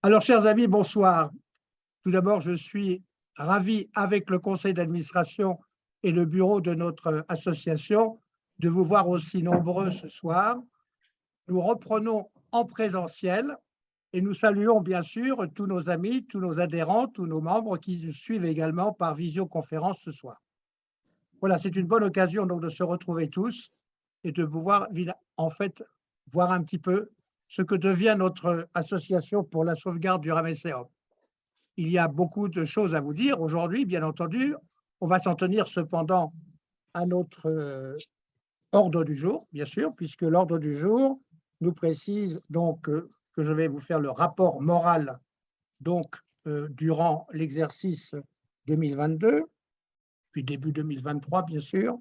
Alors, chers amis, bonsoir. Tout d'abord, je suis ravi, avec le conseil d'administration et le bureau de notre association, de vous voir aussi nombreux ce soir. Nous reprenons en présentiel et nous saluons bien sûr tous nos amis, tous nos adhérents, tous nos membres qui nous suivent également par visioconférence ce soir. Voilà, c'est une bonne occasion donc de se retrouver tous et de pouvoir en fait voir un petit peu ce que devient notre association pour la sauvegarde du Ramesséum. Il y a beaucoup de choses à vous dire aujourd'hui, bien entendu. On va s'en tenir cependant à notre ordre du jour, bien sûr, puisque l'ordre du jour nous précise donc que je vais vous faire le rapport moral donc durant l'exercice 2022, puis début 2023, bien sûr.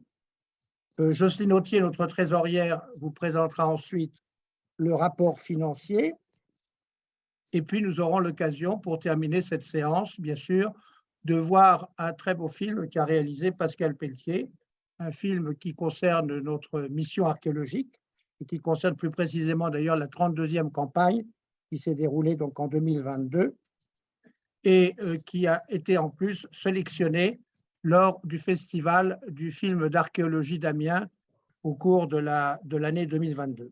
Jocelyne Autier, notre trésorière, vous présentera ensuite le rapport financier. Et puis, nous aurons l'occasion, pour terminer cette séance, bien sûr, de voir un très beau film qu'a réalisé Pascal Pelletier, un film qui concerne notre mission archéologique et qui concerne plus précisément d'ailleurs la 32e campagne qui s'est déroulée donc en 2022 et qui a été en plus sélectionné lors du festival du film d'archéologie d'Amiens au cours de l'année 2022.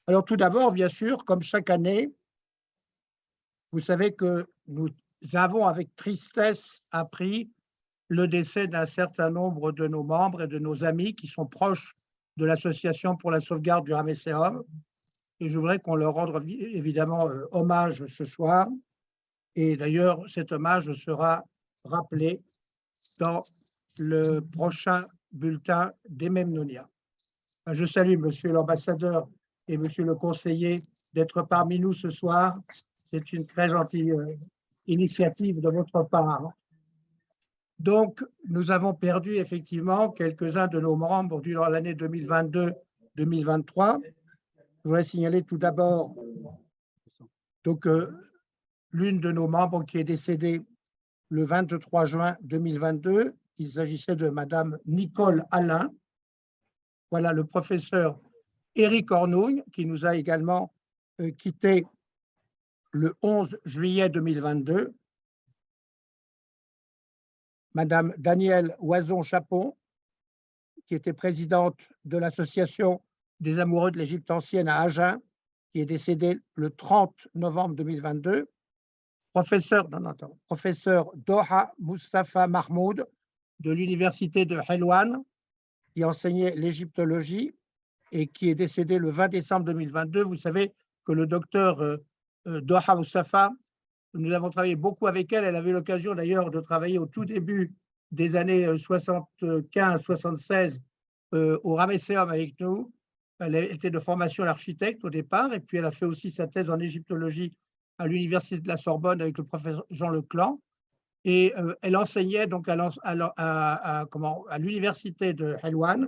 Alors tout d'abord, bien sûr, comme chaque année, vous savez que nous avons avec tristesse appris le décès d'un certain nombre de nos membres et de nos amis qui sont proches de l'Association pour la sauvegarde du Ramesséum. Et je voudrais qu'on leur rende évidemment hommage ce soir. Et d'ailleurs, cet hommage sera rappelé dans le prochain bulletin des Memnonia. Je salue Monsieur l'ambassadeur et Monsieur le conseiller d'être parmi nous ce soir. C'est une très gentille initiative de votre part. Donc, nous avons perdu effectivement quelques-uns de nos membres durant l'année 2022-2023. Je voudrais signaler tout d'abord donc l'une de nos membres qui est décédée le 23 juin 2022. Il s'agissait de Madame Nicole Alain. Voilà le professeur Éric Ornougne qui nous a également quittés le 11 juillet 2022. Madame Danielle Oison-Chapon, qui était présidente de l'Association des amoureux de l'Égypte ancienne à Agen, qui est décédée le 30 novembre 2022. Professeur Doha Mustafa Mahmoud de l'Université de Helwan, qui enseignait l'égyptologie et qui est décédée le 20 décembre 2022. Vous savez que le docteur Doha Mustafa, nous avons travaillé beaucoup avec elle. Elle avait l'occasion d'ailleurs de travailler au tout début des années 75-76 au Ramesséum avec nous. Elle était de formation l'architecte au départ, et puis elle a fait aussi sa thèse en égyptologie à l'Université de la Sorbonne avec le professeur Jean Leclan. Et elle enseignait donc à l'Université de Helwan,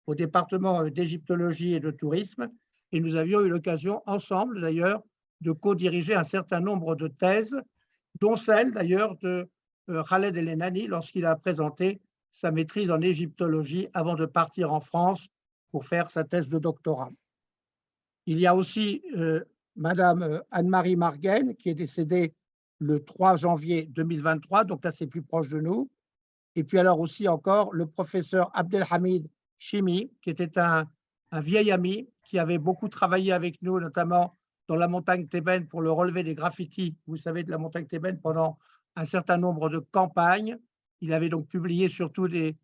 au département d'égyptologie et de tourisme. Et nous avions eu l'occasion ensemble d'ailleurs de co-diriger un certain nombre de thèses, dont celle d'ailleurs de Khaled El-Enani lorsqu'il a présenté sa maîtrise en égyptologie avant de partir en France pour faire sa thèse de doctorat. Il y a aussi Madame Anne-Marie Marguen qui est décédée le 3 janvier 2023, donc là c'est plus proche de nous. Et puis alors aussi encore le professeur Abdelhamid Chimi, qui était un vieil ami qui avait beaucoup travaillé avec nous, notamment dans la montagne thébaine pour le relevé des graffitis, vous savez, de la montagne thébaine pendant un certain nombre de campagnes. Il avait donc publié surtout des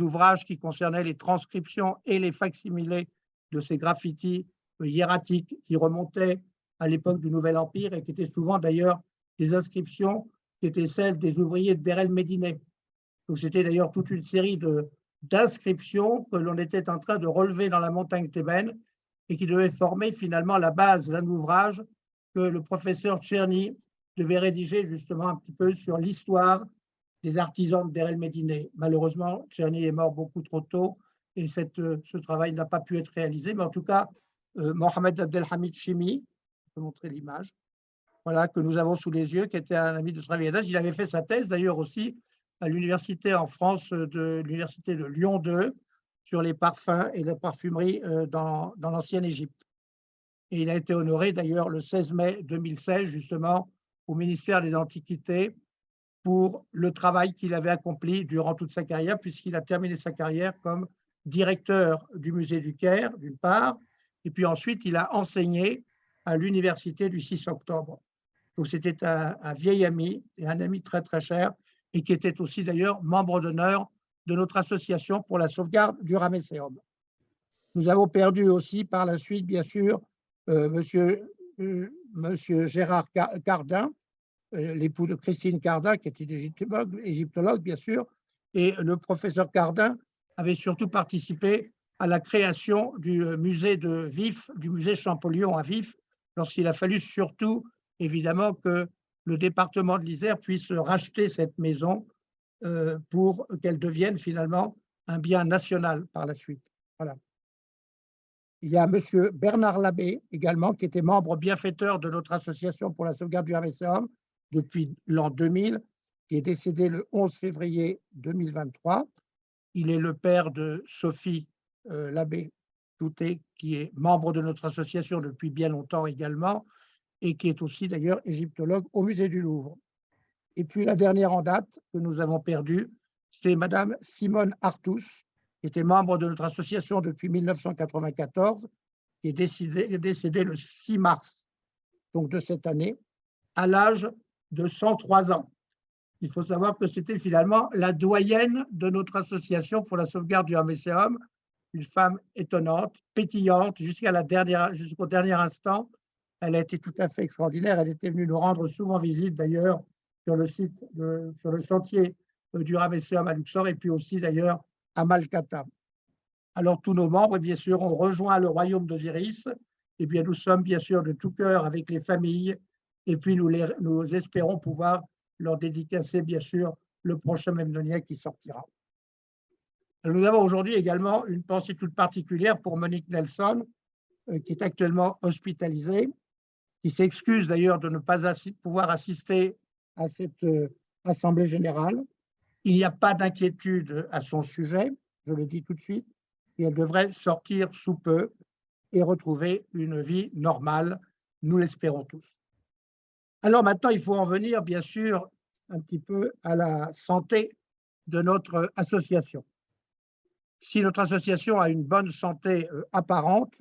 ouvrages qui concernaient les transcriptions et les facsimilés de ces graffitis hiératiques qui remontaient à l'époque du Nouvel Empire et qui étaient souvent d'ailleurs des inscriptions qui étaient celles des ouvriers de Deir el-Médineh. Donc c'était d'ailleurs toute une série d'inscriptions que l'on était en train de relever dans la montagne thébaine et qui devaient former finalement la base d'un ouvrage que le professeur Tcherny devait rédiger justement un petit peu sur l'histoire des artisans de Deir el-Médineh. Malheureusement, Tcherny est mort beaucoup trop tôt et ce travail n'a pas pu être réalisé. Mais en tout cas, Mohamed Abdelhamid Chimi, je peux montrer l'image, voilà, que nous avons sous les yeux, qui était un ami de travail d'âge. Il avait fait sa thèse d'ailleurs aussi à l'université en France, de l'université de Lyon 2, sur les parfums et la parfumerie dans l'ancienne Égypte. Et il a été honoré d'ailleurs le 16 mai 2016, justement, au ministère des Antiquités pour le travail qu'il avait accompli durant toute sa carrière, puisqu'il a terminé sa carrière comme directeur du musée du Caire, d'une part, et puis ensuite il a enseigné à l'université du 6 octobre. Donc c'était un vieil ami et un ami très très cher, et qui était aussi d'ailleurs membre d'honneur de notre association pour la sauvegarde du Ramesséum. Nous avons perdu aussi par la suite, bien sûr, monsieur Gérard Cardin, l'époux de Christine Cardin, qui était égyptologue, bien sûr, et le professeur Cardin avait surtout participé à la création du musée de Vif, du musée Champollion à Vif, lorsqu'il a fallu surtout, évidemment, que le département de l'Isère puisse racheter cette maison pour qu'elle devienne finalement un bien national par la suite. Voilà. Il y a M. Bernard Labbé également, qui était membre bienfaiteur de notre association pour la sauvegarde du Ramesséum depuis l'an 2000, qui est décédé le 11 février 2023. Il est le père de Sophie Labbé Touté, qui est membre de notre association depuis bien longtemps également, et qui est aussi d'ailleurs égyptologue au musée du Louvre. Et puis la dernière en date que nous avons perdue, c'est Madame Simone Artus, qui était membre de notre association depuis 1994, qui est décédée le 6 mars donc de cette année, à l'âge de 103 ans. Il faut savoir que c'était finalement la doyenne de notre association pour la sauvegarde du Ramesséum, une femme étonnante, pétillante, jusqu'au dernier instant. Elle a été tout à fait extraordinaire. Elle était venue nous rendre souvent visite, d'ailleurs, sur le site, sur le chantier du Ramesséum à Luxor, et puis aussi, d'ailleurs, à Malkata. Alors, tous nos membres, bien sûr, ont rejoint le royaume d'Osiris. Et bien, nous sommes, bien sûr, de tout cœur avec les familles. Et puis, nous espérons pouvoir leur dédicacer, bien sûr, le prochain Memnonia qui sortira. Nous avons aujourd'hui également une pensée toute particulière pour Monique Nelson, qui est actuellement hospitalisée, qui s'excuse d'ailleurs de ne pas pouvoir assister à cette assemblée générale. Il n'y a pas d'inquiétude à son sujet, je le dis tout de suite, et elle devrait sortir sous peu et retrouver une vie normale, nous l'espérons tous. Alors maintenant, il faut en venir, bien sûr, un petit peu à la santé de notre association. Si notre association a une bonne santé apparente,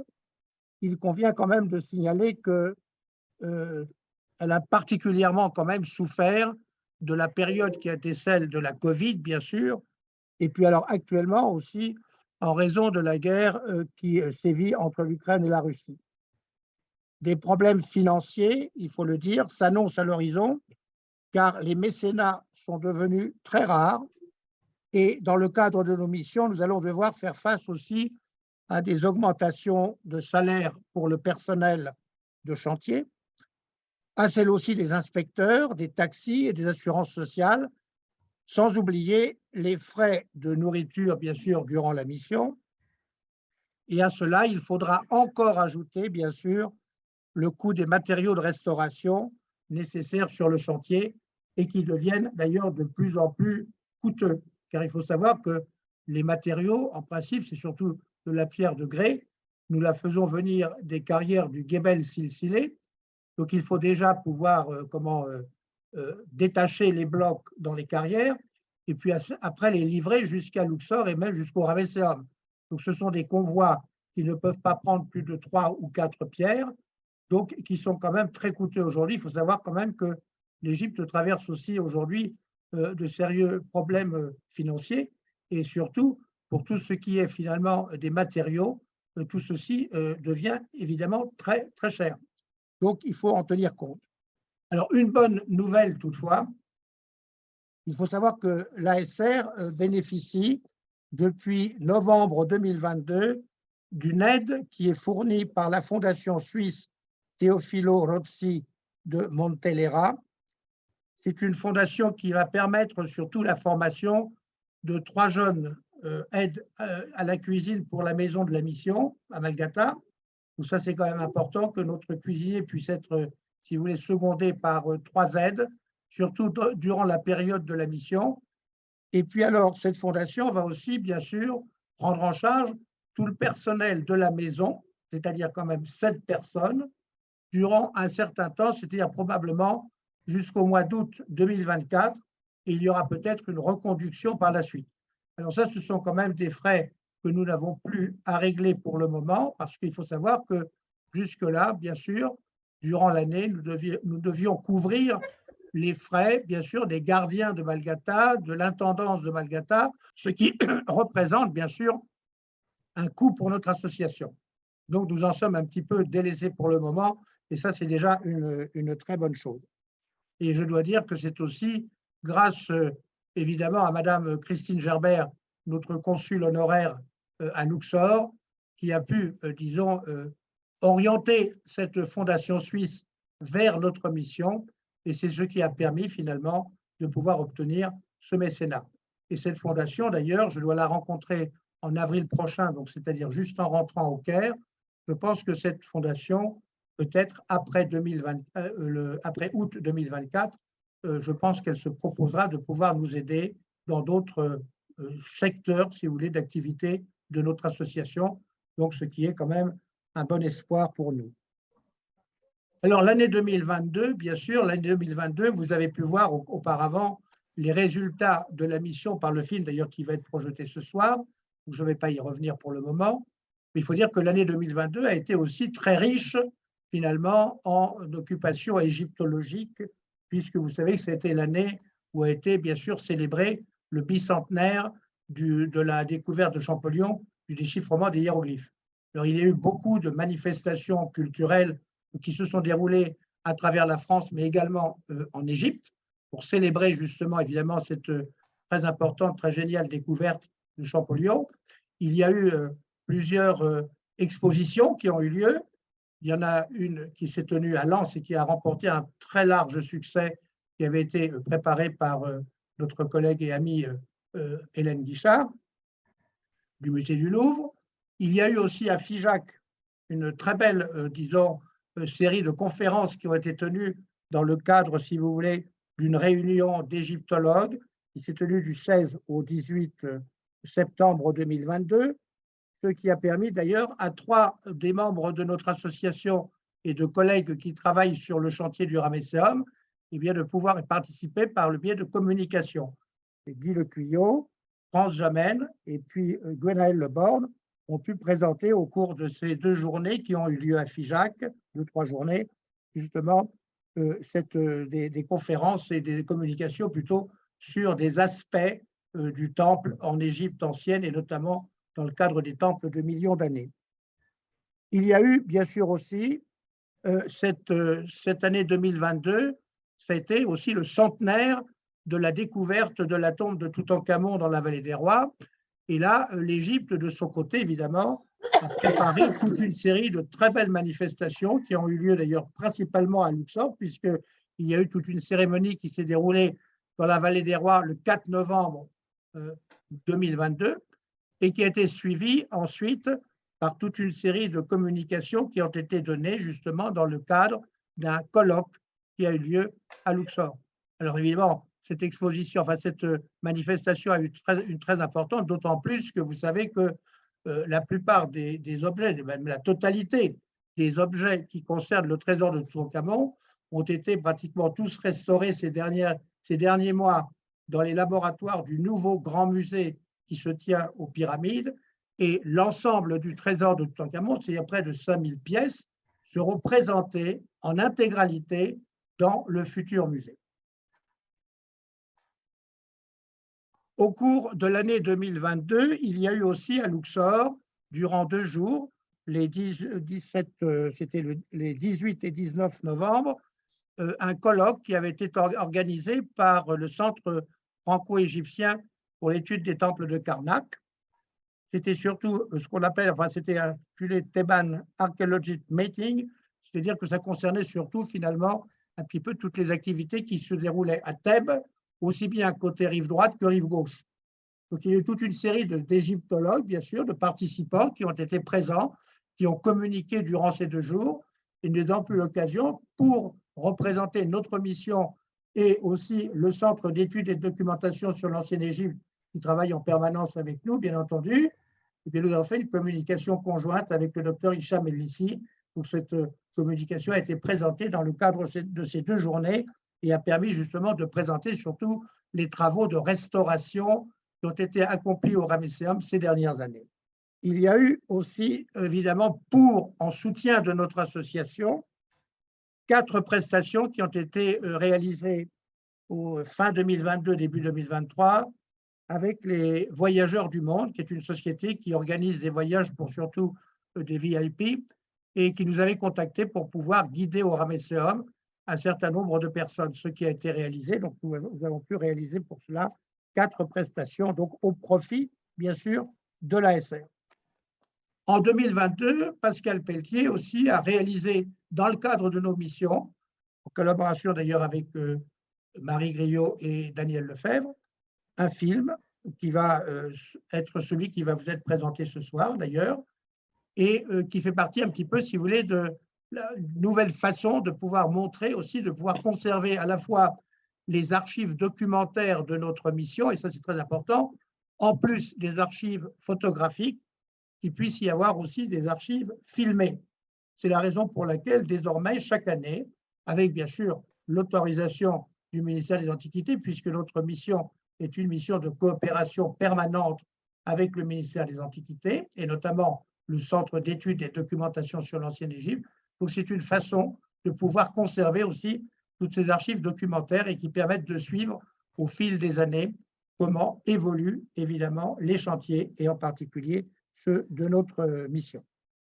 il convient quand même de signaler que elle a particulièrement quand même souffert de la période qui a été celle de la Covid, bien sûr, et puis alors actuellement aussi en raison de la guerre qui sévit entre l'Ukraine et la Russie. Des problèmes financiers, il faut le dire, s'annoncent à l'horizon, car les mécénats sont devenus très rares, et dans le cadre de nos missions, nous allons devoir faire face aussi à des augmentations de salaire pour le personnel de chantier, à celle aussi des inspecteurs, des taxis et des assurances sociales, sans oublier les frais de nourriture, bien sûr, durant la mission. Et à cela, il faudra encore ajouter, bien sûr, le coût des matériaux de restauration nécessaires sur le chantier et qui deviennent d'ailleurs de plus en plus coûteux. Car il faut savoir que les matériaux, en principe, c'est surtout de la pierre de grès. Nous la faisons venir des carrières du Gebel Silsilé. Donc, il faut déjà pouvoir détacher les blocs dans les carrières et puis après les livrer jusqu'à Luxor et même jusqu'au Ramesséum. Donc, ce sont des convois qui ne peuvent pas prendre plus de 3 ou 4 pierres, donc qui sont quand même très coûteux aujourd'hui. Il faut savoir quand même que l'Égypte traverse aussi aujourd'hui de sérieux problèmes financiers et surtout pour tout ce qui est finalement des matériaux, tout ceci devient évidemment très, très cher. Donc, il faut en tenir compte. Alors, une bonne nouvelle toutefois, il faut savoir que l'ASR bénéficie depuis novembre 2022 d'une aide qui est fournie par la fondation suisse Teofilo Rozzi de Montelera. C'est une fondation qui va permettre surtout la formation de 3 jeunes aides à la cuisine pour la maison de la mission à Malgata. Donc ça, c'est quand même important que notre cuisinier puisse être, si vous voulez, secondé par 3 aides, surtout durant la période de la mission. Et puis alors, cette fondation va aussi, bien sûr, prendre en charge tout le personnel de la maison, c'est-à-dire quand même 7 personnes, durant un certain temps, c'est-à-dire probablement jusqu'au mois d'août 2024 et il y aura peut-être une reconduction par la suite. Alors ça, ce sont quand même des frais que nous n'avons plus à régler pour le moment, parce qu'il faut savoir que jusque-là, bien sûr, durant l'année, nous devions couvrir les frais, bien sûr, des gardiens de Malgata, de l'intendance de Malgata, ce qui représente, bien sûr, un coût pour notre association. Donc, nous en sommes un petit peu délaissés pour le moment, et ça, c'est déjà une très bonne chose. Et je dois dire que c'est aussi grâce, évidemment, à Madame Christine Gerbert, notre consul honoraire à Luxor, qui a pu, disons, orienter cette fondation suisse vers notre mission, et c'est ce qui a permis finalement de pouvoir obtenir ce mécénat. Et cette fondation, d'ailleurs, je dois la rencontrer en avril prochain, donc c'est-à-dire juste en rentrant au Caire. Je pense que cette fondation, peut-être après août 2024, je pense qu'elle se proposera de pouvoir nous aider dans d'autres secteurs, si vous voulez, d'activité de notre association, donc ce qui est quand même un bon espoir pour nous. Alors l'année 2022, bien sûr, l'année 2022, vous avez pu voir auparavant les résultats de la mission par le film, d'ailleurs, qui va être projeté ce soir. Je ne vais pas y revenir pour le moment. Mais il faut dire que l'année 2022 a été aussi très riche, finalement, en occupation égyptologique, puisque vous savez que c'était l'année où a été, bien sûr, célébré le bicentenaire de la découverte de Champollion, du déchiffrement des hiéroglyphes. Alors, il y a eu beaucoup de manifestations culturelles qui se sont déroulées à travers la France, mais également en Égypte, pour célébrer justement, évidemment, cette très importante, très géniale découverte de Champollion. Il y a eu plusieurs expositions qui ont eu lieu. Il y en a une qui s'est tenue à Lens et qui a remporté un très large succès, qui avait été préparée par notre collègue et amie Hélène Guichard, du musée du Louvre. Il y a eu aussi à Figeac une très belle, disons, série de conférences qui ont été tenues dans le cadre, si vous voulez, d'une réunion d'égyptologues qui s'est tenue du 16 au 18 septembre 2022, ce qui a permis d'ailleurs à 3 des membres de notre association et de collègues qui travaillent sur le chantier du Ramesséum, eh bien, de pouvoir y participer par le biais de communication. Et Guy Lecuyot, France Jamène et puis Gwenaëlle Leborgne ont pu présenter au cours de ces 2 journées qui ont eu lieu à Figeac, 2-3 journées, justement, des conférences et des communications plutôt sur des aspects du temple en Égypte ancienne et notamment dans le cadre des temples de millions d'années. Il y a eu bien sûr aussi cette année 2022, ça a été aussi le centenaire de la découverte de la tombe de Toutankhamon dans la vallée des Rois. Et là, l'Égypte, de son côté, évidemment, a préparé toute une série de très belles manifestations qui ont eu lieu d'ailleurs principalement à Luxor, puisqu'il y a eu toute une cérémonie qui s'est déroulée dans la vallée des Rois le 4 novembre 2022 et qui a été suivie ensuite par toute une série de communications qui ont été données justement dans le cadre d'un colloque qui a eu lieu à Luxor. Alors évidemment, cette exposition, enfin cette manifestation a eu une très importante, d'autant plus que vous savez que la plupart des objets, même la totalité des objets qui concernent le trésor de Toutankhamon ont été pratiquement tous restaurés ces derniers mois dans les laboratoires du nouveau grand musée qui se tient aux Pyramides. Et l'ensemble du trésor de Toutankhamon, c'est près de 5000 pièces, seront présentées en intégralité dans le futur musée. Au cours de l'année 2022, il y a eu aussi à Luxor, durant 2 jours, les 18 et 19 novembre, un colloque qui avait été organisé par le Centre franco-égyptien pour l'étude des temples de Karnak. C'était surtout ce qu'on appelle, enfin c'était appelé Theban Archaeologic Meeting, c'est-à-dire que ça concernait surtout finalement un petit peu toutes les activités qui se déroulaient à Thèbes, aussi bien côté rive droite que rive gauche. Donc il y a eu toute une série d'égyptologues, bien sûr, de participants qui ont été présents, qui ont communiqué durant ces 2 jours, et nous avons eu l'occasion pour représenter notre mission et aussi le Centre d'études et de documentation sur l'ancienne Égypte qui travaille en permanence avec nous, bien entendu. Et bien, nous avons fait une communication conjointe avec le docteur Hicham El-Lissi. Donc, cette communication a été présentée dans le cadre de ces 2 journées et a permis justement de présenter surtout les travaux de restauration qui ont été accomplis au Ramesséum ces dernières années. Il y a eu aussi, évidemment, en soutien de notre association, 4 prestations qui ont été réalisées au fin 2022, début 2023, avec les Voyageurs du Monde, qui est une société qui organise des voyages pour surtout des VIP, et qui nous avait contactés pour pouvoir guider au Ramesséum un certain nombre de personnes, ce qui a été réalisé. Donc, nous avons pu réaliser pour cela 4 prestations, donc au profit, bien sûr, de l'ASR. En 2022, Pascal Pelletier aussi a réalisé, dans le cadre de nos missions, en collaboration d'ailleurs avec Marie Griot et Daniel Lefebvre, un film qui va être celui qui va vous être présenté ce soir d'ailleurs, et qui fait partie un petit peu, si vous voulez, de la nouvelle façon de pouvoir montrer aussi, de pouvoir conserver à la fois les archives documentaires de notre mission, et ça c'est très important, en plus des archives photographiques, qu'il puisse y avoir aussi des archives filmées. C'est la raison pour laquelle désormais, chaque année, avec bien sûr l'autorisation du ministère des Antiquités, puisque notre mission est une mission de coopération permanente avec le ministère des Antiquités, et notamment le Centre d'études et de documentation sur l'ancienne Égypte. Donc c'est une façon de pouvoir conserver aussi toutes ces archives documentaires et qui permettent de suivre au fil des années comment évoluent évidemment les chantiers et en particulier ceux de notre mission.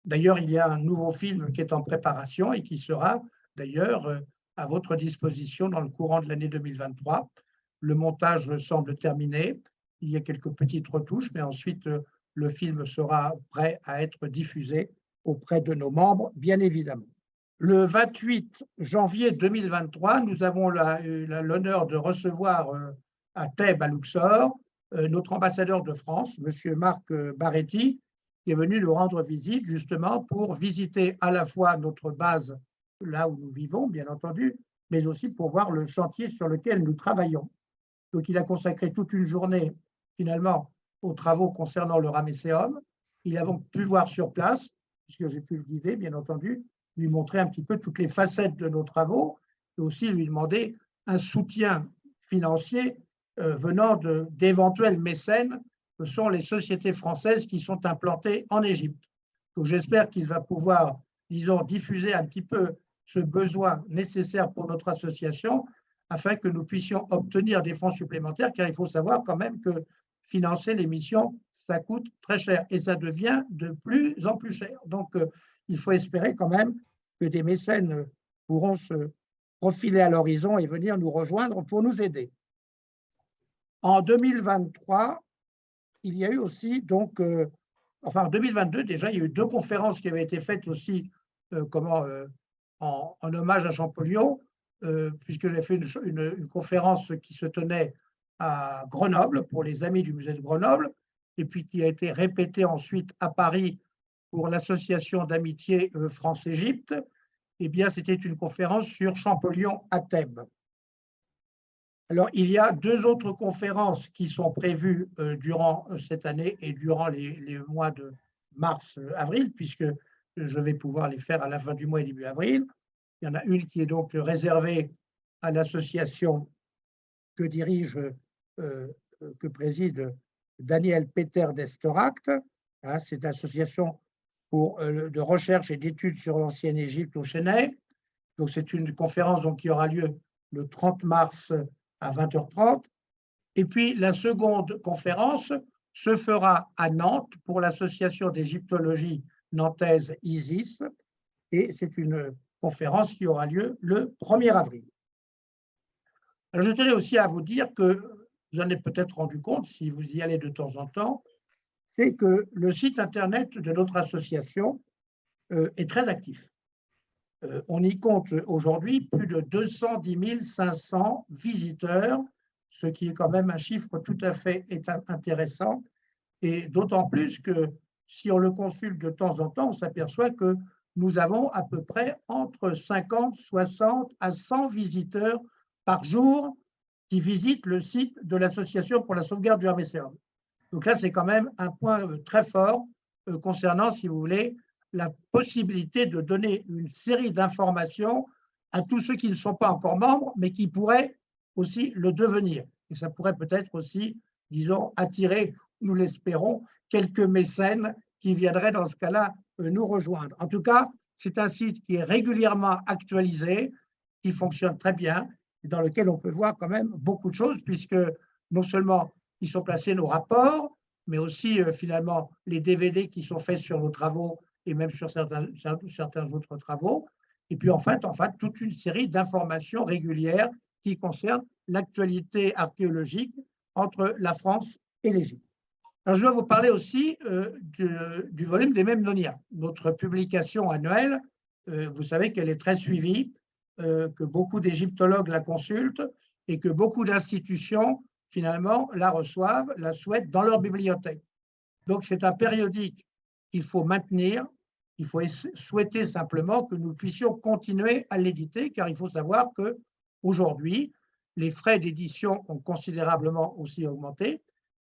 D'ailleurs, il y a un nouveau film qui est en préparation et qui sera d'ailleurs à votre disposition dans le courant de l'année 2023. Le montage semble terminé. Il y a quelques petites retouches, mais ensuite le film sera prêt à être diffusé auprès de nos membres, bien évidemment. Le 28 janvier 2023, nous avons l'honneur de recevoir à Thèbes, à Luxor, notre ambassadeur de France, M. Marc Baretti, qui est venu nous rendre visite justement pour visiter à la fois notre base, là où nous vivons, bien entendu, mais aussi pour voir le chantier sur lequel nous travaillons. Donc, il a consacré toute une journée, finalement, aux travaux concernant le Ramesséum. Il a donc pu voir sur place, puisque j'ai pu le guider, bien entendu, lui montrer un petit peu toutes les facettes de nos travaux et aussi lui demander un soutien financier venant d'éventuels mécènes que sont les sociétés françaises qui sont implantées en Égypte. Donc j'espère qu'il va pouvoir, disons, diffuser un petit peu ce besoin nécessaire pour notre association afin que nous puissions obtenir des fonds supplémentaires, car il faut savoir quand même que financer les missions, ça coûte très cher et ça devient de plus en plus cher. Donc il faut espérer quand même que des mécènes pourront se profiler à l'horizon et venir nous rejoindre pour nous aider. En 2023, il y a eu aussi, donc, enfin en 2022 déjà, il y a eu 2 conférences qui avaient été faites aussi en hommage à Champollion, puisque j'ai fait une conférence qui se tenait à Grenoble pour les amis du musée de Grenoble, et puis qui a été répétée ensuite à Paris pour l'association d'amitié France-Égypte. Eh bien, c'était une conférence sur Champollion à Thèbes. Alors, il y a 2 autres conférences qui sont prévues durant cette année et durant les mois de mars-avril, puisque je vais pouvoir les faire à la fin du mois et début avril. Il y en a une qui est donc réservée à l'association que préside Daniel Peter d'Esteract. Hein, c'est l'association de recherche et d'études sur l'ancienne Égypte au Chennai. Donc, c'est une conférence donc, qui aura lieu le 30 mars à 20h30. Et puis, la seconde conférence se fera à Nantes pour l'association d'égyptologie nantaise ISIS. Et c'est une conférence qui aura lieu le 1er avril. Alors, je tenais aussi à vous dire que vous en êtes peut-être rendu compte si vous y allez de temps en temps, c'est que le site internet de notre association est très actif. On y compte aujourd'hui plus de 210 500 visiteurs, ce qui est quand même un chiffre tout à fait intéressant, et d'autant plus que si on le consulte de temps en temps, on s'aperçoit que nous avons à peu près entre 50, 60 à 100 visiteurs par jour qui visitent le site de l'Association pour la sauvegarde du Ramesséum. Donc là, c'est quand même un point très fort concernant, si vous voulez, la possibilité de donner une série d'informations à tous ceux qui ne sont pas encore membres, mais qui pourraient aussi le devenir. Et ça pourrait peut-être aussi, disons, attirer, nous l'espérons, quelques mécènes qui viendraient dans ce cas-là nous rejoindre. En tout cas, c'est un site qui est régulièrement actualisé, qui fonctionne très bien, et dans lequel on peut voir quand même beaucoup de choses, puisque non seulement y sont placés nos rapports, mais aussi finalement les DVD qui sont faits sur nos travaux et même sur certains autres travaux. Et puis en fait, toute une série d'informations régulières qui concernent l'actualité archéologique entre la France et l'Égypte. Alors, je vais vous parler aussi du volume des Memnonia, notre publication annuelle. Vous savez qu'elle est très suivie, que beaucoup d'égyptologues la consultent et que beaucoup d'institutions, finalement, la reçoivent, la souhaitent dans leur bibliothèque. Donc, c'est un périodique qu'il faut maintenir. Il faut souhaiter simplement que nous puissions continuer à l'éditer, car il faut savoir qu'aujourd'hui, les frais d'édition ont considérablement aussi augmenté.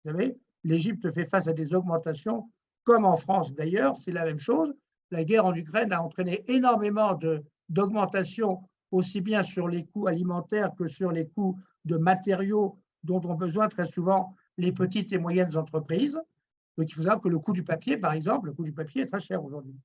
Vous savez, l'Égypte fait face à des augmentations, comme en France d'ailleurs, c'est la même chose. La guerre en Ukraine a entraîné énormément d'augmentations, aussi bien sur les coûts alimentaires que sur les coûts de matériaux dont ont besoin très souvent les petites et moyennes entreprises. Donc, il faut savoir que le coût du papier, par exemple, le coût du papier est très cher aujourd'hui.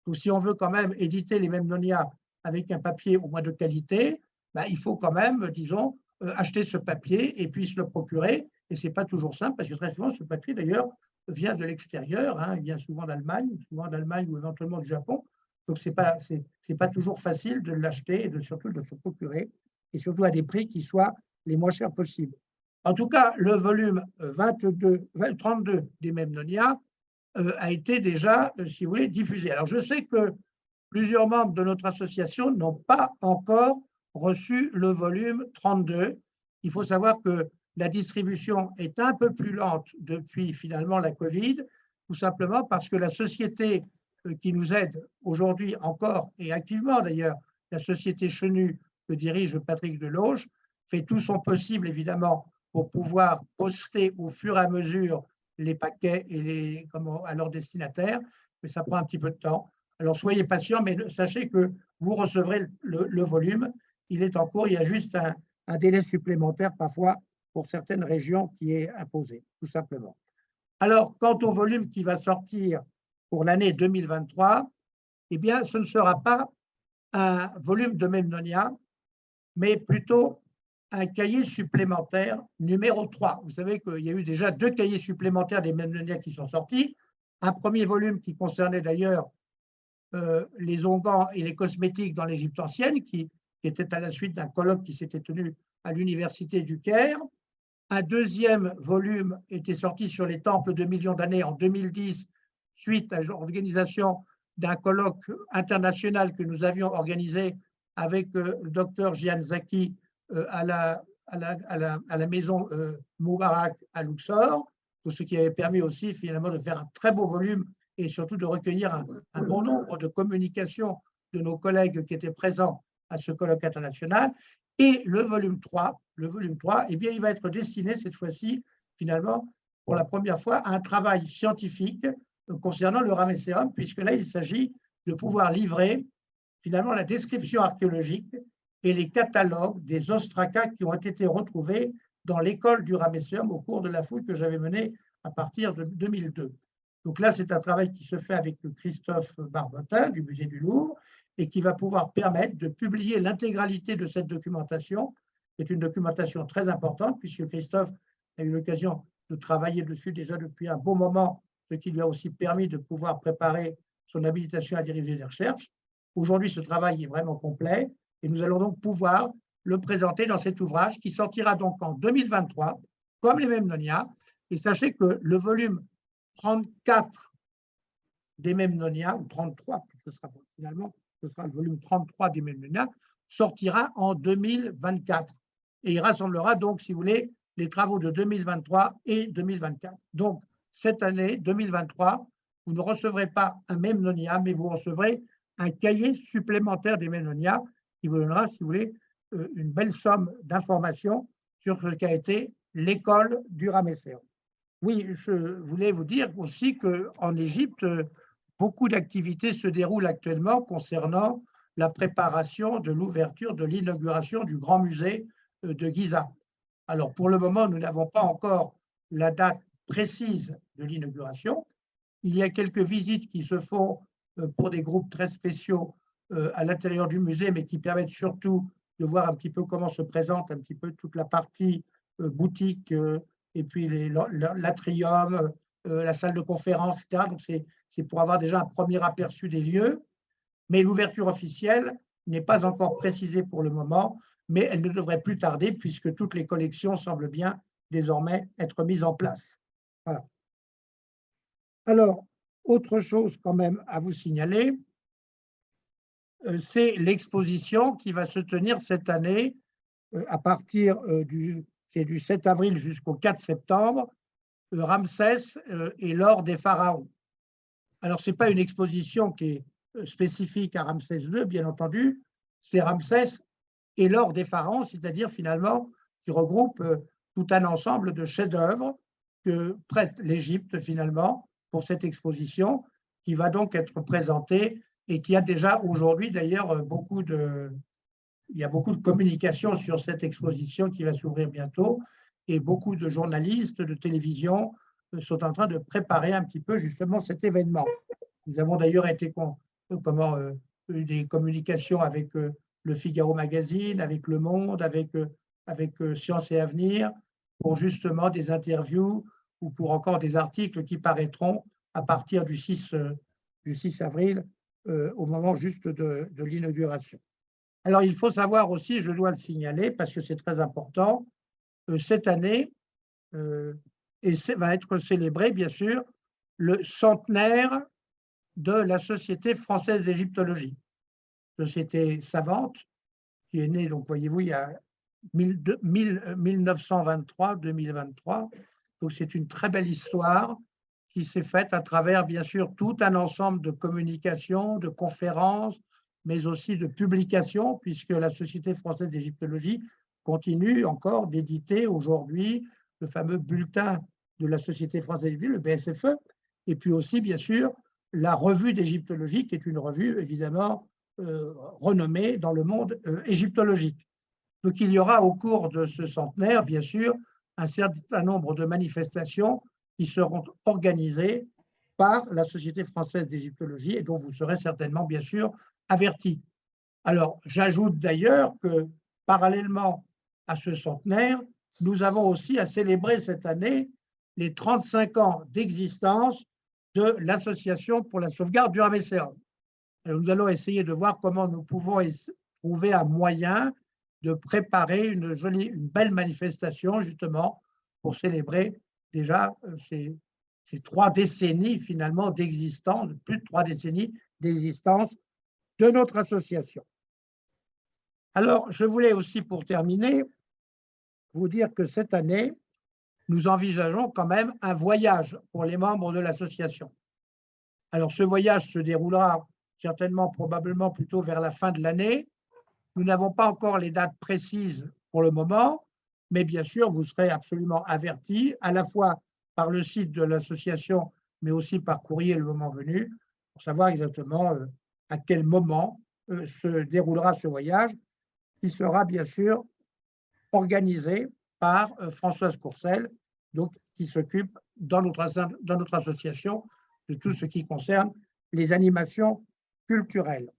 Donc, si on veut quand même éditer les Memnonia avec un papier au moins de qualité, il faut quand même, disons, acheter ce papier et puis se le procurer. Et ce n'est pas toujours simple, parce que très souvent, ce papier, d'ailleurs, vient de l'extérieur. Il vient souvent d'Allemagne ou éventuellement du Japon. Donc, ce n'est pas toujours facile de l'acheter et surtout de se procurer, et surtout à des prix qui soient les moins chers possibles. En tout cas, le volume 32 des Memnonia a été déjà, si vous voulez, diffusé. Alors, je sais que plusieurs membres de notre association n'ont pas encore reçu le volume 32. Il faut savoir que la distribution est un peu plus lente depuis finalement la Covid, tout simplement parce que la société qui nous aide aujourd'hui encore, et activement d'ailleurs, la société Chenu que dirige Patrick Deloge, fait tout son possible évidemment pour pouvoir poster au fur et à mesure les paquets à leurs destinataires, mais ça prend un petit peu de temps. Alors soyez patients, mais sachez que vous recevrez le volume. Il est en cours, il y a juste un délai supplémentaire parfois pour certaines régions qui est imposé, tout simplement. Alors, quant au volume qui va sortir pour l'année 2023, eh bien, ce ne sera pas un volume de Memnonia, mais plutôt un cahier supplémentaire numéro 3. Vous savez qu'il y a eu déjà 2 cahiers supplémentaires des Memnonia qui sont sortis. Un premier volume qui concernait d'ailleurs les onguents et les cosmétiques dans l'Égypte ancienne, qui était à la suite d'un colloque qui s'était tenu à l'université du Caire. Un deuxième volume était sorti sur les temples de millions d'années en 2010, suite à l'organisation d'un colloque international que nous avions organisé avec le docteur Jian Zaki à la maison Moubarak à Luxor, ce qui avait permis aussi finalement de faire un très beau volume et surtout de recueillir un bon nombre de communications de nos collègues qui étaient présents à ce colloque international. Et le volume 3, eh bien, il va être destiné cette fois-ci, finalement, pour la première fois, à un travail scientifique concernant le Ramesséum, puisque là, il s'agit de pouvoir livrer, finalement, la description archéologique et les catalogues des ostracas qui ont été retrouvés dans l'école du Ramesséum au cours de la fouille que j'avais menée à partir de 2002. Donc là, c'est un travail qui se fait avec Christophe Barbotin du Musée du Louvre et qui va pouvoir permettre de publier l'intégralité de cette documentation. C'est une documentation très importante puisque Christophe a eu l'occasion de travailler dessus déjà depuis un bon moment, ce qui lui a aussi permis de pouvoir préparer son habilitation à diriger des recherches. Aujourd'hui, ce travail est vraiment complet et nous allons donc pouvoir le présenter dans cet ouvrage qui sortira donc en 2023, comme les Memnonia. Et sachez que le volume 34 des Memnonia, ou 33, ce sera finalement, ce sera le volume 33 des Memnonia, sortira en 2024. Et il rassemblera donc, si vous voulez, les travaux de 2023 et 2024. Donc, cette année, 2023, vous ne recevrez pas un Memnonia, mais vous recevrez un cahier supplémentaire des Memnonia qui vous donnera, si vous voulez, une belle somme d'informations sur ce qu'a été l'école du Ramesséum. Oui, je voulais vous dire aussi qu'en Égypte, beaucoup d'activités se déroulent actuellement concernant la préparation de l'ouverture, de l'inauguration du Grand Musée de Giza. Alors, pour le moment, nous n'avons pas encore la date précise de l'inauguration. Il y a quelques visites qui se font pour des groupes très spéciaux à l'intérieur du musée, mais qui permettent surtout de voir un petit peu comment se présente un petit peu toute la partie boutique et puis l'atrium, la salle de conférence, etc. Donc, c'est pour avoir déjà un premier aperçu des lieux. Mais l'ouverture officielle n'est pas encore précisée pour le moment, mais elle ne devrait plus tarder puisque toutes les collections semblent bien désormais être mises en place. Voilà. Alors, autre chose quand même à vous signaler, c'est l'exposition qui va se tenir cette année à partir du 7 avril jusqu'au 4 septembre, Ramsès et l'or des pharaons. Alors, ce n'est pas une exposition qui est spécifique à Ramsès II, bien entendu, c'est Ramsès et l'or des pharaons, c'est-à-dire finalement qui regroupe tout un ensemble de chefs-d'œuvre que prête l'Égypte finalement pour cette exposition qui va donc être présentée et qui a déjà aujourd'hui d'ailleurs il y a beaucoup de communication sur cette exposition qui va s'ouvrir bientôt et beaucoup de journalistes de télévision sont en train de préparer un petit peu justement cet événement. Nous avons d'ailleurs été eu des communications avec le Figaro Magazine, avec Le Monde, avec Science et Avenir, pour justement des interviews ou pour encore des articles qui paraîtront à partir du 6 avril, au moment juste de l'inauguration. Alors, il faut savoir aussi, je dois le signaler parce que c'est très important, cette année, va être célébré, bien sûr, le centenaire de la Société française d'égyptologie, société savante qui est née, donc voyez-vous, il y a 1923-2023. Donc c'est une très belle histoire qui s'est faite à travers, bien sûr, tout un ensemble de communications, de conférences, mais aussi de publications, puisque la Société française d'égyptologie continue encore d'éditer aujourd'hui le fameux bulletin de la Société française d'égyptologie, le BSFE, et puis aussi, bien sûr, la revue d'égyptologie, qui est une revue évidemment renommée dans le monde égyptologique. Donc il y aura au cours de ce centenaire, bien sûr, un certain nombre de manifestations qui seront organisées par la Société française d'égyptologie et dont vous serez certainement, bien sûr, avertis. Alors, j'ajoute d'ailleurs que, parallèlement à ce centenaire, nous avons aussi à célébrer cette année les 35 ans d'existence de l'Association pour la sauvegarde du Ramesséum. Nous allons essayer de voir comment nous pouvons trouver un moyen de préparer une belle manifestation, justement, pour célébrer déjà ces 3 décennies, finalement, d'existence, plus de 3 décennies d'existence de notre association. Alors, je voulais aussi, pour terminer, vous dire que cette année, nous envisageons quand même un voyage pour les membres de l'association. Alors, ce voyage se déroulera certainement, probablement plutôt vers la fin de l'année. Nous n'avons pas encore les dates précises pour le moment, mais bien sûr, vous serez absolument avertis, à la fois par le site de l'association, mais aussi par courrier le moment venu, pour savoir exactement à quel moment se déroulera ce voyage, qui sera bien sûr organisé par Françoise Courcelles, donc, qui s'occupe dans notre association de tout ce qui concerne les animations culturelles.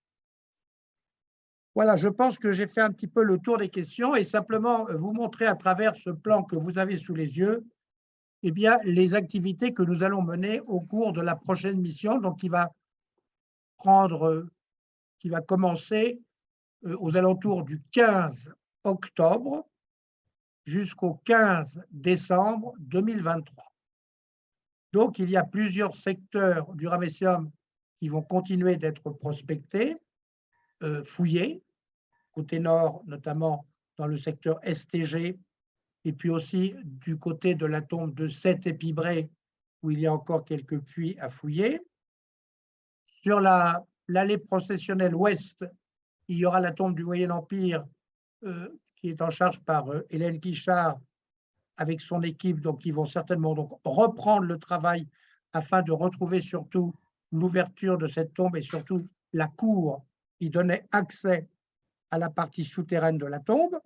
Voilà, je pense que j'ai fait un petit peu le tour des questions et simplement vous montrer à travers ce plan que vous avez sous les yeux, eh bien, les activités que nous allons mener au cours de la prochaine mission, donc qui va commencer aux alentours du 15 octobre jusqu'au 15 décembre 2023. Donc, il y a plusieurs secteurs du Ramesséum qui vont continuer d'être prospectés, fouillés, côté nord, notamment dans le secteur STG, et puis aussi du côté de la tombe de Seth-et-Pibré, où il y a encore quelques puits à fouiller. Sur l'allée processionnelle ouest, il y aura la tombe du Moyen Empire, qui est en charge par Hélène Guichard, avec son équipe, donc ils vont certainement donc reprendre le travail afin de retrouver surtout l'ouverture de cette tombe et surtout la cour qui donnait accès à la partie souterraine de la tombe.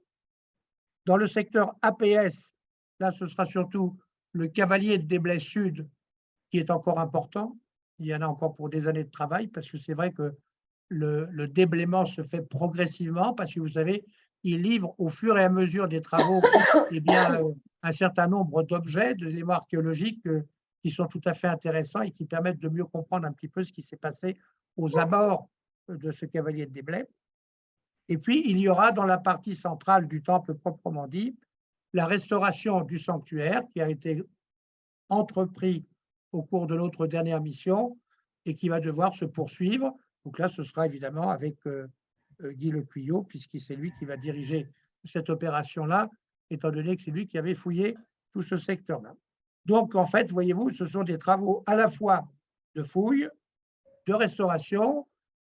Dans le secteur APS, là, ce sera surtout le cavalier de Desblais Sud qui est encore important. Il y en a encore pour des années de travail, parce que c'est vrai que le déblaiement se fait progressivement, parce que vous savez, il livre au fur et à mesure des travaux eh bien, un certain nombre d'objets, d'éléments archéologiques qui sont tout à fait intéressants et qui permettent de mieux comprendre un petit peu ce qui s'est passé aux abords de ce cavalier de Desblais. Et puis, il y aura dans la partie centrale du temple proprement dit, la restauration du sanctuaire qui a été entrepris au cours de notre dernière mission et qui va devoir se poursuivre. Donc là, ce sera évidemment avec Guy Lecuyot, puisque c'est lui qui va diriger cette opération-là, étant donné que c'est lui qui avait fouillé tout ce secteur-là. Donc, en fait, voyez-vous, ce sont des travaux à la fois de fouille, de restauration,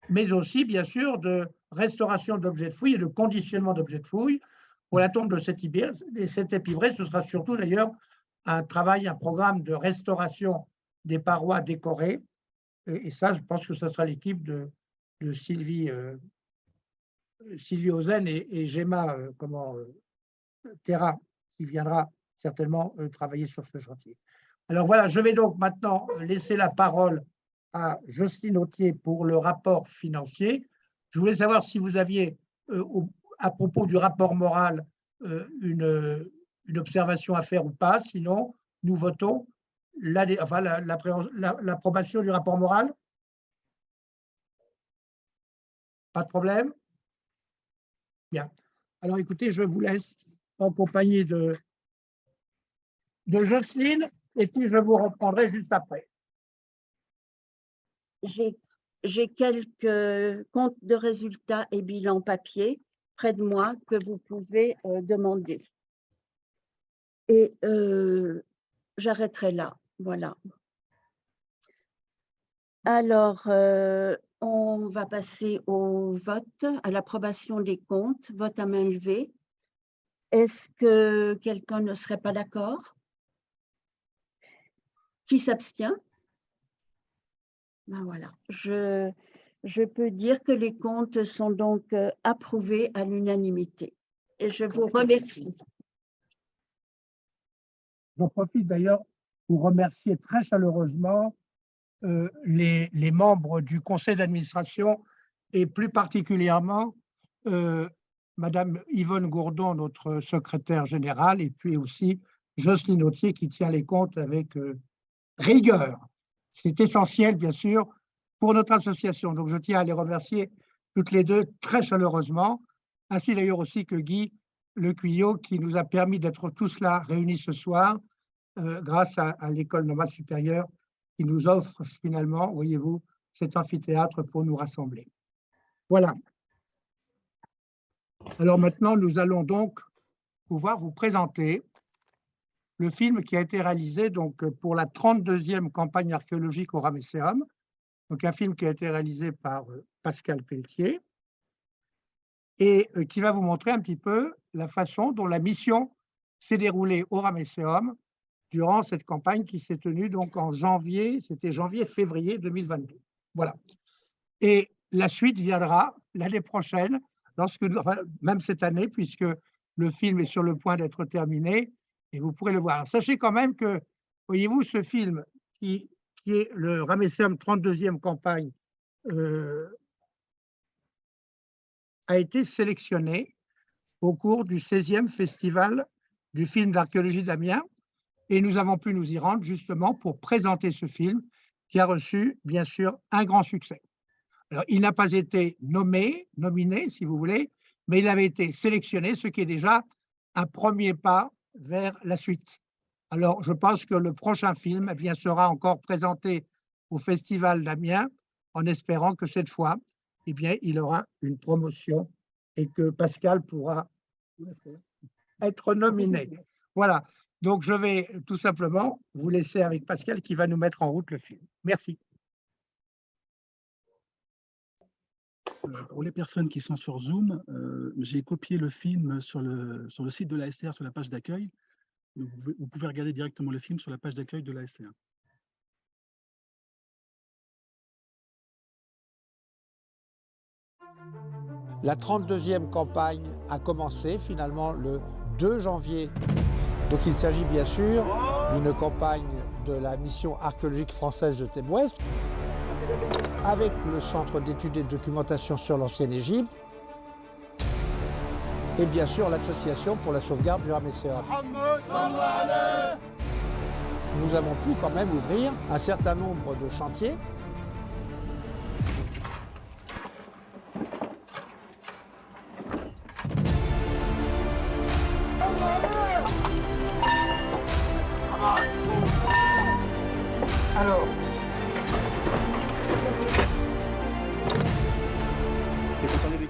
mais aussi, bien sûr, de restauration d'objets de fouille et de conditionnement d'objets de fouille. Pour la tombe de cet épivré, ce sera surtout d'ailleurs un travail, un programme de restauration des parois décorées. Et ça, je pense que ce sera l'équipe de Sylvie Ozen et Gemma Terra qui viendra certainement travailler sur ce chantier. Alors voilà, je vais donc maintenant laisser la parole à Jocelyne Authier pour le rapport financier. Je voulais savoir si vous aviez, à propos du rapport moral, une observation à faire ou pas. Sinon, nous votons l'approbation du rapport moral. Pas de problème? Bien. Alors écoutez, je vous laisse en compagnie de Jocelyne et puis je vous reprendrai juste après. J'ai quelques comptes de résultats et bilans papier près de moi que vous pouvez demander. Et j'arrêterai là. Voilà. Alors, on va passer au vote, à l'approbation des comptes. Vote à main levée. Est-ce que quelqu'un ne serait pas d'accord? Qui s'abstient? Ben voilà. Je peux dire que les comptes sont donc approuvés à l'unanimité. Et je vous remercie. J'en profite d'ailleurs pour remercier très chaleureusement les membres du conseil d'administration et plus particulièrement Madame Yvonne Gourdon, notre secrétaire générale, et puis aussi Jocelyne Authier qui tient les comptes avec rigueur. C'est essentiel, bien sûr, pour notre association. Donc, je tiens à les remercier toutes les deux très chaleureusement, ainsi d'ailleurs aussi que Guy Lecuyot qui nous a permis d'être tous là réunis ce soir grâce à l'École normale supérieure qui nous offre finalement, voyez-vous, cet amphithéâtre pour nous rassembler. Voilà. Alors maintenant, nous allons donc pouvoir vous présenter le film qui a été réalisé donc, pour la 32e campagne archéologique au Ramesséum. Donc un film qui a été réalisé par Pascal Pelletier et qui va vous montrer un petit peu la façon dont la mission s'est déroulée au Ramesséum durant cette campagne qui s'est tenue donc en janvier, c'était janvier-février 2022. Voilà. Et la suite viendra l'année prochaine, enfin, même cette année, puisque le film est sur le point d'être terminé, et vous pourrez le voir. Alors, sachez quand même que, voyez-vous, ce film, qui est le Ramesséum 32e campagne, a été sélectionné au cours du 16e Festival du film d'archéologie d'Amiens, et nous avons pu nous y rendre justement pour présenter ce film qui a reçu, bien sûr, un grand succès. Alors, il n'a pas été nominé, si vous voulez, mais il avait été sélectionné, ce qui est déjà un premier pas vers la suite. Alors, je pense que le prochain film, eh bien, sera encore présenté au Festival d'Amiens, en espérant que cette fois, eh bien, il aura une promotion et que Pascal pourra être nominé. Voilà. Donc, je vais tout simplement vous laisser avec Pascal qui va nous mettre en route le film. Merci. Pour les personnes qui sont sur Zoom, j'ai copié le film sur le site de l'ASR, sur la page d'accueil. Vous pouvez regarder directement le film sur la page d'accueil de l'ASR. La 32e campagne a commencé finalement le 2 janvier. Donc il s'agit bien sûr d'une campagne de la mission archéologique française de Thèbes Ouest avec le Centre d'études et de documentation sur l'ancienne Égypte et bien sûr l'Association pour la sauvegarde du Ramesséum. Nous avons pu quand même ouvrir un certain nombre de chantiers. Alors,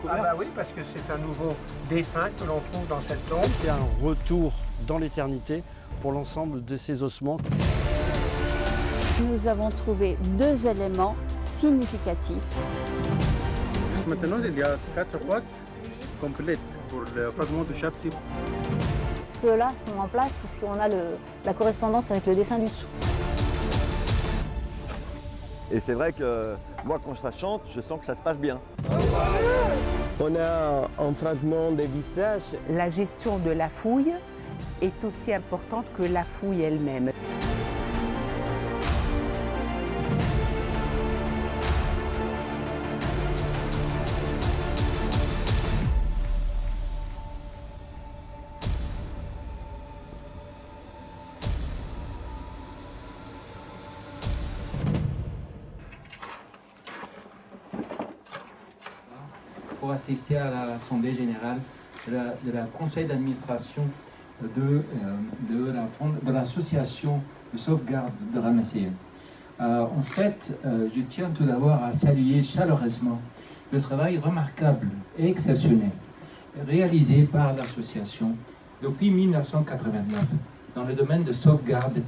ah bah oui, parce que c'est un nouveau défunt que l'on trouve dans cette tombe. C'est un retour dans l'éternité pour l'ensemble de ces ossements. Nous avons trouvé 2 éléments significatifs. Maintenant, il y a 4 boîtes complètes pour le fragment de chaque type. Ceux-là sont en place puisqu'on a la correspondance avec le dessin du dessous. Et c'est vrai que moi, quand ça chante, je sens que ça se passe bien. On a un fragment de visage. La gestion de la fouille est aussi importante que la fouille elle-même. Pour assister à l'Assemblée générale de la conseil d'administration de l'association de sauvegarde de Ramesséum. En fait, je tiens tout d'abord à saluer chaleureusement le travail remarquable et exceptionnel réalisé par l'association depuis 1989 dans le domaine de sauvegarde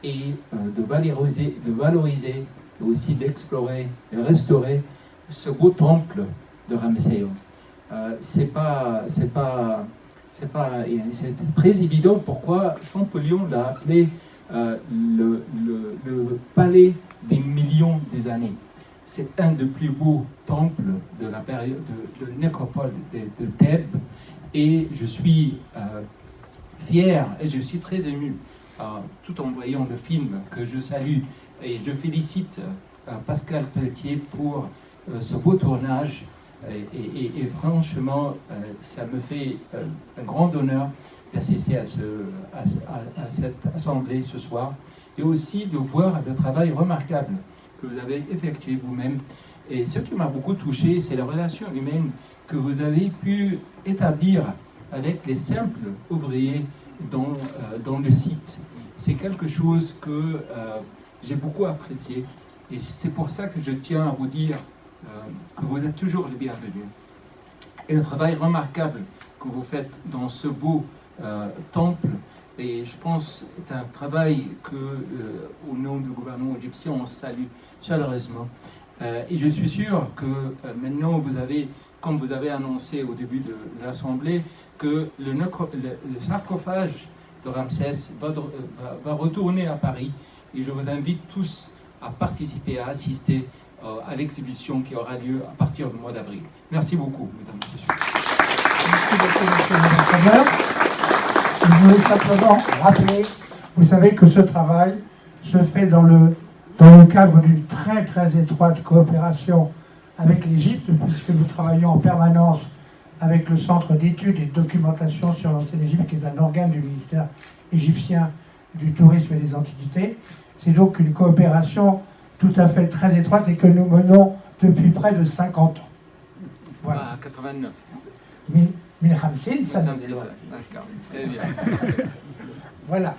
et de valoriser et aussi d'explorer et restaurer ce beau temple de Ramesséum. C'est très évident pourquoi Champollion l'a appelé le palais des millions des années. C'est un des plus beaux temples de la période de nécropole de Thèbes et je suis fier et je suis très ému tout en voyant le film que je salue et je félicite Pascal Pelletier pour ce beau tournage. Et franchement, ça me fait un grand honneur d'assister à cette assemblée ce soir et aussi de voir le travail remarquable que vous avez effectué vous-même. Et ce qui m'a beaucoup touché, c'est la relation humaine que vous avez pu établir avec les simples ouvriers dans le site. C'est quelque chose que j'ai beaucoup apprécié et c'est pour ça que je tiens à vous dire que vous êtes toujours les bienvenus. Et le travail remarquable que vous faites dans ce beau temple, et je pense est un travail que, au nom du gouvernement égyptien, on salue chaleureusement. Et je suis sûr que maintenant, vous avez, comme vous avez annoncé au début de l'Assemblée, que le sarcophage de Ramsès va retourner à Paris. Et je vous invite tous à participer, à assister à l'exhibition qui aura lieu à partir du mois d'avril. Merci beaucoup, mesdames et messieurs. Merci beaucoup, monsieur l'ambassadeur. Je voulais simplement rappeler, vous savez que ce travail se fait dans le cadre d'une très très étroite coopération avec l'Égypte, puisque nous travaillons en permanence avec le Centre d'études et de documentation sur l'ancienne Égypte, qui est un organe du ministère égyptien du tourisme et des antiquités. C'est donc une coopération tout à fait très étroite et que nous menons depuis près de 50 ans. Voilà. Ah, 89. 1950, ça nous est loin. D'accord, très bien. Voilà.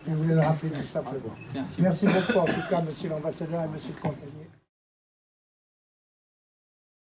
Je voulais le rappeler tout simplement. Merci. Merci beaucoup en tout cas, monsieur l'ambassadeur et monsieur le conseiller.